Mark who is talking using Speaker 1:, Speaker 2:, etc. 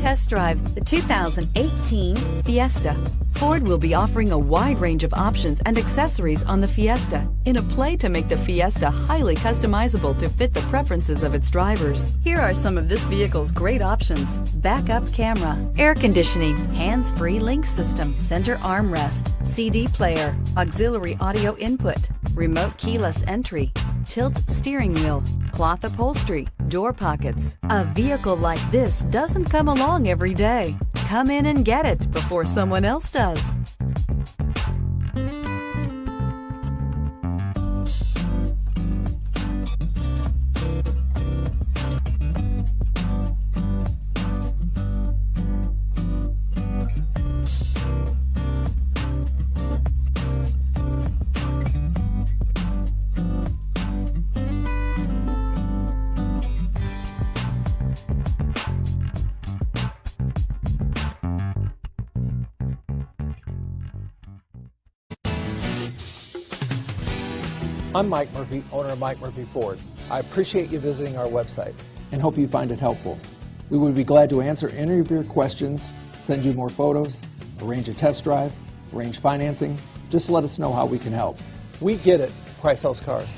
Speaker 1: test drive the 2018 Fiesta. Ford will be offering a wide range of options and accessories on the Fiesta in a play to make the Fiesta highly customizable to fit the preferences of its drivers. Here are some of this vehicle's great options: backup camera, air conditioning, hands-free link system, center armrest, CD player, auxiliary audio input, remote keyless entry, tilt steering wheel, cloth upholstery, door pockets. A vehicle like this doesn't come along every day. Come in and get it before someone else does.
Speaker 2: I'm Mike Murphy, owner of Mike Murphy Ford. I appreciate you visiting our website and hope you find it helpful. We would be glad to answer any of your questions, send you more photos, arrange a test drive, arrange financing. Just let us know how we can help. We get it. Price sells cars.